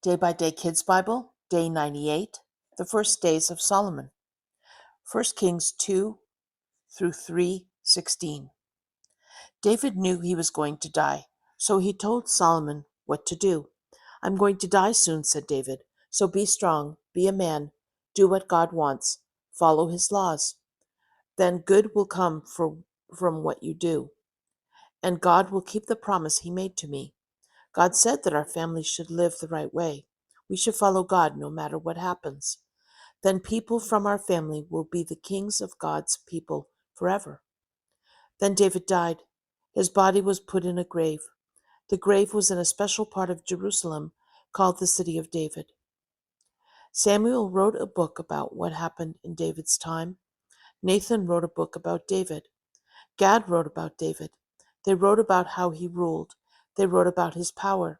Day by Day Kids Bible, Day 98, The First Days of Solomon. 1 Kings 2 through 3:16. David knew he was going to die, so he told Solomon what to do. "I'm going to die soon," said David, "so be strong, be a man, do what God wants, follow his laws. Then good will come from what you do, and God will keep the promise he made to me. God said that our family should live the right way. We should follow God no matter what happens. Then people from our family will be the kings of God's people forever." Then David died. His body was put in a grave. The grave was in a special part of Jerusalem called the City of David. Samuel wrote a book about what happened in David's time. Nathan wrote a book about David. Gad wrote about David. They wrote about how he ruled. They wrote about his power.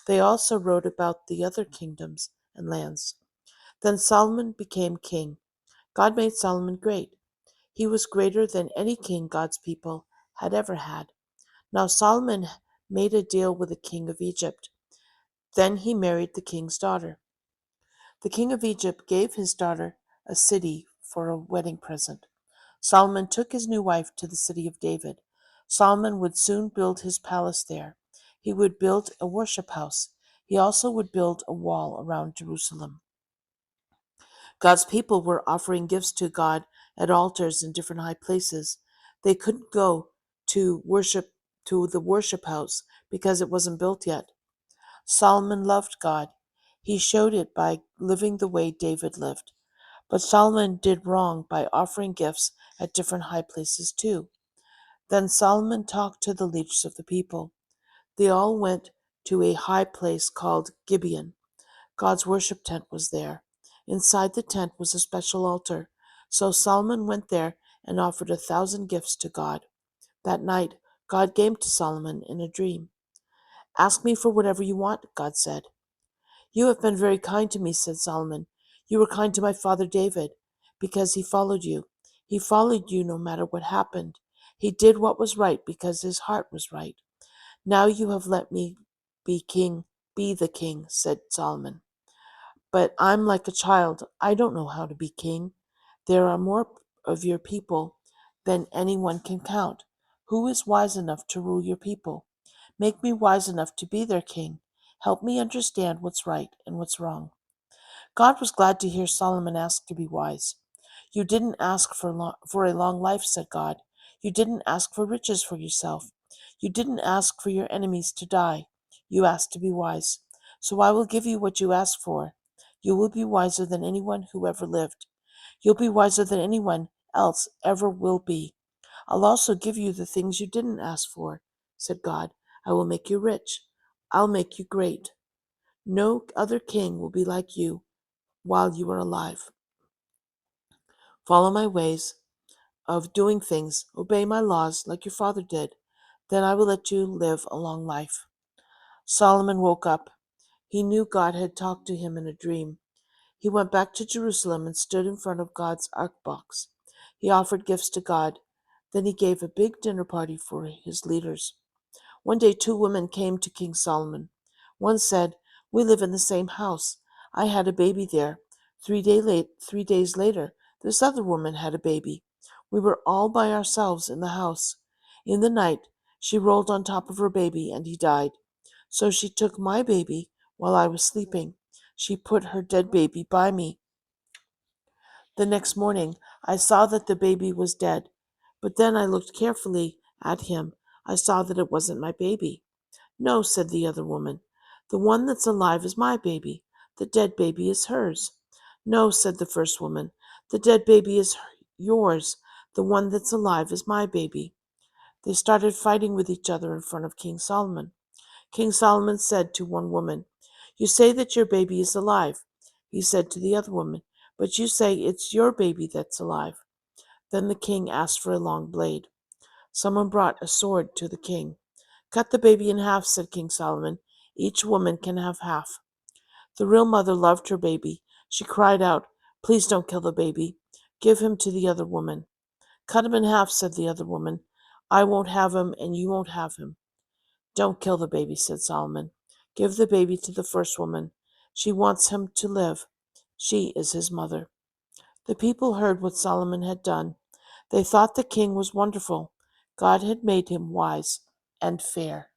They also wrote about the other kingdoms and lands. Then Solomon became king. God made Solomon great. He was greater than any king God's people had ever had. Now Solomon made a deal with the king of Egypt. Then he married the king's daughter. The king of Egypt gave his daughter a city for a wedding present. Solomon took his new wife to the city of David. Solomon would soon build his palace there. He would build a worship house. He also would build a wall around Jerusalem. God's people were offering gifts to God at altars in different high places. They couldn't go to the worship house because it wasn't built yet. Solomon loved God. He showed it by living the way David lived. But Solomon did wrong by offering gifts at different high places too. Then Solomon talked to the leaders of the people. They all went to a high place called Gibeon. God's worship tent was there. Inside the tent was a special altar. So Solomon went there and offered 1,000 gifts to God. That night, God came to Solomon in a dream. "Ask me for whatever you want," God said. "You have been very kind to me," said Solomon. "You were kind to my father David, because he followed you. He followed you no matter what happened. He did what was right because his heart was right. Now you have let me be the king," said Solomon. "But I'm like a child. I don't know how to be king. There are more of your people than anyone can count. Who is wise enough to rule your people? Make me wise enough to be their king. Help me understand what's right and what's wrong." God was glad to hear Solomon ask to be wise. "You didn't ask for a long life," said God. "You didn't ask for riches for yourself. You didn't ask for your enemies to die. You asked to be wise. So I will give you what you asked for. You will be wiser than anyone who ever lived. You'll be wiser than anyone else ever will be. I'll also give you the things you didn't ask for," said God. "I will make you rich. I'll make you great. No other king will be like you while you are alive. Follow my ways of doing things. Obey my laws like your father did. Then I will let you live a long life." Solomon woke up. He knew God had talked to him in a dream. He went back to Jerusalem and stood in front of God's ark box. He offered gifts to God. Then he gave a big dinner party for his leaders. One day 2 women came to King Solomon. One said, "We live in the same house. I had a baby there. 3 days later, this other woman had a baby. We were all by ourselves in the house. In the night, she rolled on top of her baby and he died. So she took my baby while I was sleeping. She put her dead baby by me. The next morning, I saw that the baby was dead. But then I looked carefully at him. I saw that it wasn't my baby." "No," said the other woman. "The one that's alive is my baby. The dead baby is hers." "No," said the first woman. "The dead baby is yours. The one that's alive is my baby." They started fighting with each other in front of King Solomon. King Solomon said to one woman, "You say that your baby is alive." He said to the other woman, "But you say it's your baby that's alive." Then the king asked for a long blade. Someone brought a sword to the king. "Cut the baby in half," said King Solomon. "Each woman can have half." The real mother loved her baby. She cried out, "Please don't kill the baby. Give him to the other woman." "Cut him in half," said the other woman. "I won't have him and you won't have him." "Don't kill the baby," said Solomon. "Give the baby to the first woman. She wants him to live. She is his mother. The people heard what Solomon had done. They thought the king was wonderful. God had made him wise and fair.